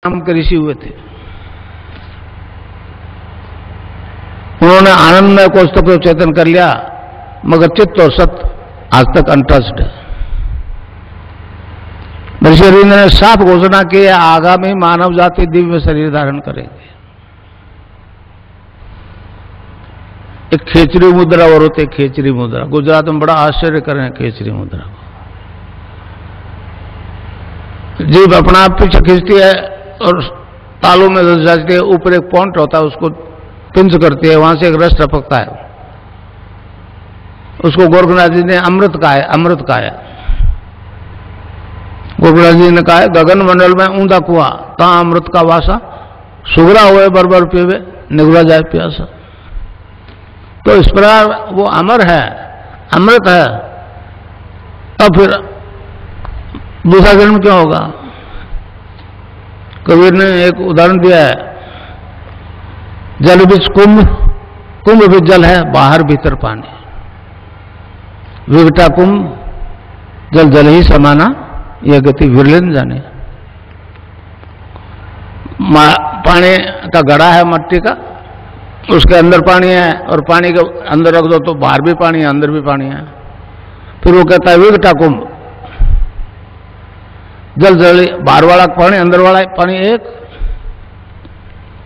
नाम के ऋषि हुए थे। उन्होंने आनंदमय कोश तक तो चेतन कर लिया, मगर चित्त और सत्य आज तक अनटच्ड है। ऋषि अरविंद ने साफ घोषणा की, आगामी मानव जाति दिव्य शरीर धारण करेंगे। एक खेचरी मुद्रा और होती है खेचरी मुद्रा। गुजरात में बड़ा आश्चर्य कर रहे हैं खेचरी मुद्रा को। जीभ अपना आप पीछे खींचती है और तालू में धस जाती है, ऊपर एक पॉइंट होता है, उसको पिंच करती है, वहां से एक रस टपकता है। उसको गोरखनाथ जी ने अमृत कहा है, अमृत कहा है। गोरखनाथ जी ने कहा है, गगन मंडल में ऊंधा कुआं ता अमृत का वासा, सुगरा हुए बरबर पीवे निगुरा जाए प्यासा। तो इस प्रकार वो अमर है, अमृत है। अब फिर दूसरा जन्म क्या होगा? कबीर ने एक उदाहरण दिया है, जल बीच कुंभ, कुंभ भी जल है, बाहर भीतर पानी। विघटा कुंभ जल जल ही समाना, यह गति विरलन जाने। पानी का घड़ा है मट्टी का, उसके अंदर पानी है, और पानी के अंदर रख दो तो बाहर भी पानी है, अंदर भी पानी है। फिर वो कहता है विघटा कुंभ, जल जल बाहर वाला पानी अंदर वाला पानी एक।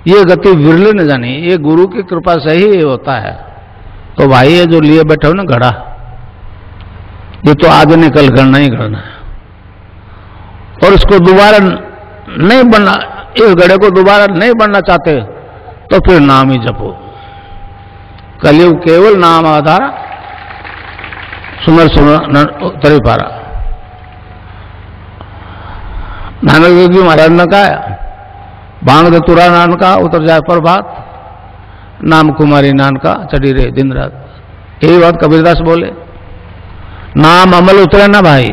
ये गति विरले न जानी, ये गुरु की कृपा से ही होता है। तो भाई ये जो लिए बैठे हो ना घड़ा, ये तो आज निकल करना ही करना है, और इसको दोबारा नहीं बनना, इस घड़े को दोबारा नहीं बनना चाहते तो फिर नाम ही जपो। कलयुग केवल नाम आधारा, सुमर सुमर तरी पारा। नानक देव जी महाराज ने कहा, बांग दे तुरा नानका उतर जाए प्रभात, नाम कुमारी नानका चढ़ी रहे दिन रात। यही बात कबीरदास बोले, नाम अमल उतरे ना भाई,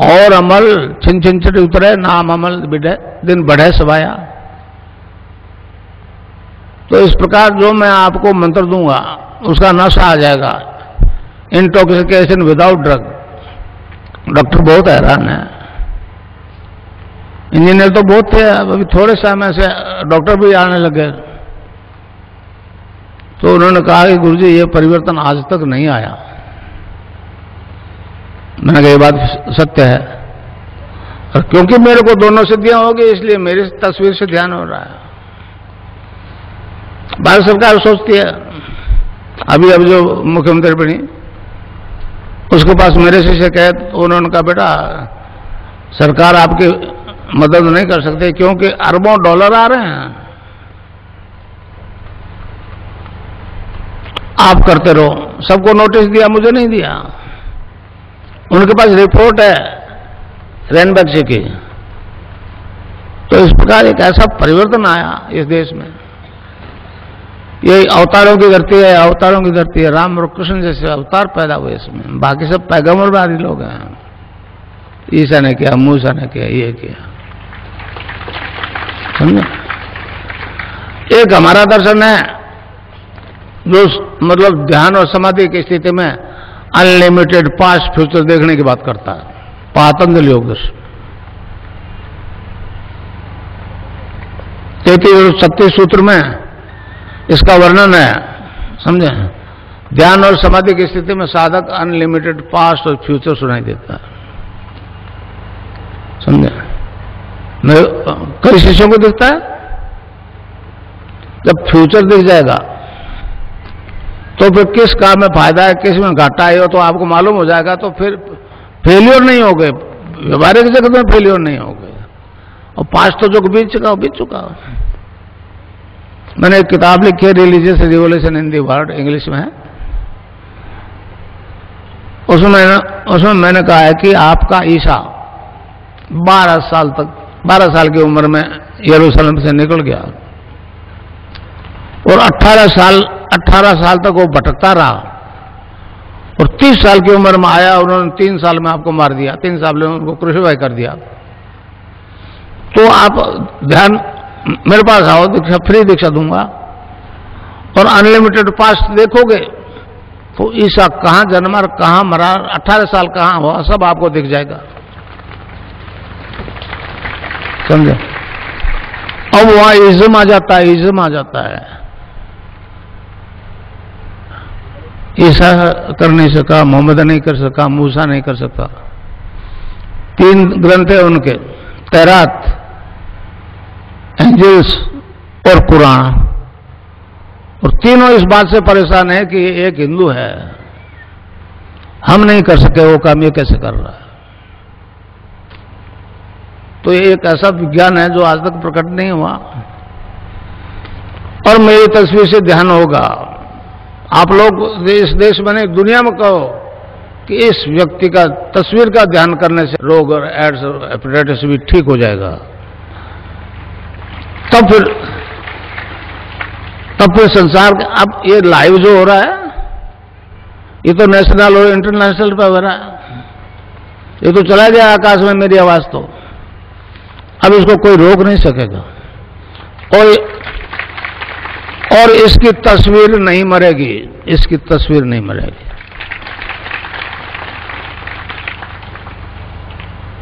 और अमल छिन छिन छिन उतरे, नाम अमल बिढ़े दिन बढ़े सवाया। तो इस प्रकार जो मैं आपको मंत्र दूंगा उसका नशा आ जाएगा, इंटॉक्सिकेशन विदाउट ड्रग। डॉक्टर बहुत हैरान है, इंजीनियर तो बहुत थे, अभी थोड़े समय से डॉक्टर भी आने लगे। तो उन्होंने कहा कि गुरुजी ये परिवर्तन आज तक नहीं आया। मैंने कहा ये बात सत्य है, और क्योंकि मेरे को दोनों सिद्धियां होगी इसलिए मेरी तस्वीर से ध्यान हो रहा है। भारत सरकार सोचती है, अभी अब जो मुख्यमंत्री बनी उसके पास मेरे से शिकायत, उन्होंने कहा बेटा सरकार आपकी मदद नहीं कर सकते क्योंकि अरबों डॉलर आ रहे हैं, आप करते रहो। सबको नोटिस दिया, मुझे नहीं दिया। उनके पास रिपोर्ट है रैनबैक्सी की। तो इस प्रकार एक ऐसा परिवर्तन आया इस देश में। ये अवतारों की धरती है, अवतारों की धरती है। राम और कृष्ण जैसे अवतार पैदा हुए इसमें, बाकी सब पैगंबरवादी लोग हैं। ईसा ने किया, मूसा ने किया, ये किया, समझे? एक हमारा दर्शन है जो मतलब ध्यान और समाधि की स्थिति में अनलिमिटेड पास्ट फ्यूचर देखने की बात करता है, पातंजलि योग दर्शन। 33 और 36 सूत्र में इसका वर्णन है, समझे? ध्यान और समाधि की स्थिति में साधक अनलिमिटेड पास्ट और फ्यूचर सुनाई देता है, समझे? कई शिष्यों को दिखता है, जब फ्यूचर दिख जाएगा तो फिर किस काम में फायदा है, किस में घाटा है, तो आपको मालूम हो जाएगा। तो फिर फेलियर नहीं हो गए, व्यवहारिक जगत में फेलियर नहीं हो गए। और पास्ट तो जो बीत चुका बीत चुका। मैंने एक किताब लिखी है, religious revolution in the world, English में है। उसमें मैंने कहा है कि आपका ईसा 12 साल की उम्र में यरूशलेम से निकल गया, और 18 साल तक वो भटकता रहा, और 30 साल की उम्र में आया, उन्होंने 3 साल में आपको मार दिया, 3 साल में उनको क्रूसिफाई कर दिया। तो आप ध्यान मेरे पास आओ, दीक्षा फ्री दीक्षा दूंगा, और अनलिमिटेड पास्ट देखोगे तो ईसा कहां जन्मा, कहां मरा, 18 साल कहां हुआ, सब आपको दिख जाएगा। समझे? अब वहां इज्म आ जाता है, इज्म आ जाता है। ईसा कर नहीं सका, मोहम्मद नहीं कर सका, मूसा नहीं कर सका। 3 ग्रंथ है उनके, तौरात, एंजल्स और कुरान, और तीनों इस बात से परेशान है कि एक हिंदू है, हम नहीं कर सके वो काम, ये कैसे कर रहा है। तो ये एक ऐसा विज्ञान है जो आज तक प्रकट नहीं हुआ। और मेरी तस्वीर से ध्यान होगा, आप लोग इस देश में नहीं दुनिया में कहो कि इस व्यक्ति का तस्वीर का ध्यान करने से रोग और एड्स और हेपेटाइटिस भी ठीक हो जाएगा, तब फिर संसार के, अब ये लाइव जो हो रहा है ये तो नेशनल और इंटरनेशनल पे हो रहा है, ये तो चला गया आकाश में मेरी आवाज तो, अब इसको कोई रोक नहीं सकेगा। और इसकी तस्वीर नहीं मरेगी, इसकी तस्वीर नहीं मरेगी।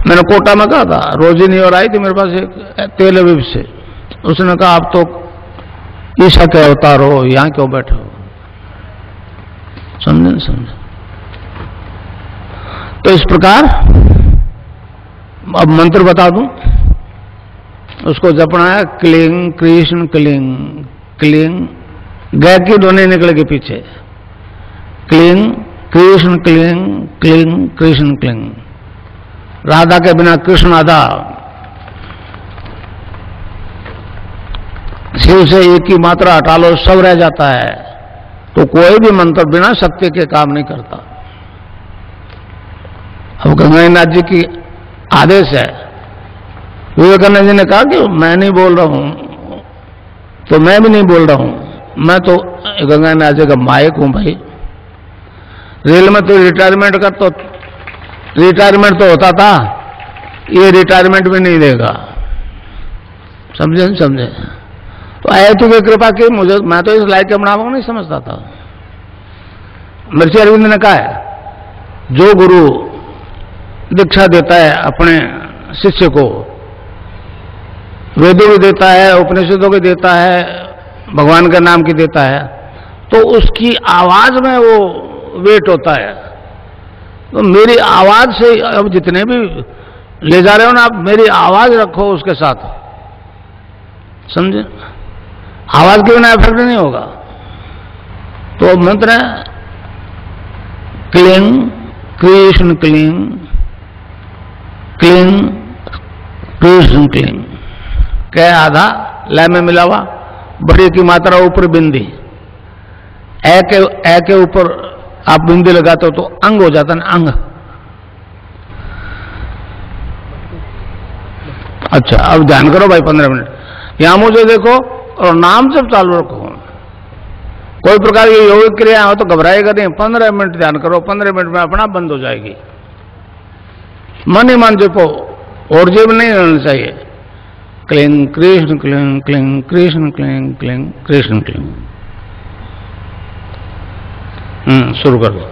मैंने कोटा में कहा था, रोजिनी और आई थी मेरे पास एक तेल अवीब से, उसने कहा आप तो ईसा के अवतार हो, यहां क्यों बैठे हो? समझे? समझे? तो इस प्रकार अब मंत्र बता दूं, उसको जपना है क्लिंग कृष्ण क्लिंग, क्लिंग गै की ध्वनि निकलेगी पीछे, cling Krishna cling, cling Krishna cling. Radha के बिना कृष्ण आधा, शिव से एक ही मात्रा हटा लो सब रह जाता है। तो कोई भी मंत्र बिना शक्ति के काम नहीं करता। अब गंगानाथ जी की आदेश है, विवेकानंद जी ने कहा कि मैं नहीं बोल रहा हूं, तो मैं भी नहीं बोल रहा हूं, मैं तो गंगानाथ जी का माइक हूं भाई। रेल में तो रिटायरमेंट तो होता था, ये रिटायरमेंट भी नहीं देगा। समझे? समझे? तो आए तो की कृपा की मुझे, मैं तो इस लायक अपना को नहीं समझता था। महर्षि अरविंद ने कहा है, जो गुरु दीक्षा देता है अपने शिष्य को, वेदों की देता है, उपनिषदों की देता है, भगवान के नाम की देता है, तो उसकी आवाज में वो वेट होता है। तो मेरी आवाज से, अब जितने भी ले जा रहे हो ना आप, मेरी आवाज रखो उसके साथ। समझे? आवाज के बिना इफेक्ट नहीं होगा। तो मंत्र है cling Krishna cling, cling Krishna cling. कै आधा लय में मिला हुआ, बड़ी की मात्रा ऊपर बिंदी, ए के ऊपर आप बिंदी लगाते हो तो अंग हो जाता है ना, अंग। अच्छा, अब ध्यान करो भाई 15 मिनट। यहां मुझे देखो और नाम जब चालू रखो। कोई प्रकार की योगिक क्रिया हो तो घबराएगा नहीं। 15 मिनट ध्यान करो, 15 मिनट में अपना बंद हो जाएगी। मन ही मन जपो, और जेब नहीं रहना चाहिए। Cling Krishna cling, cling Krishna cling, cling Krishna cling. शुरू कर दो।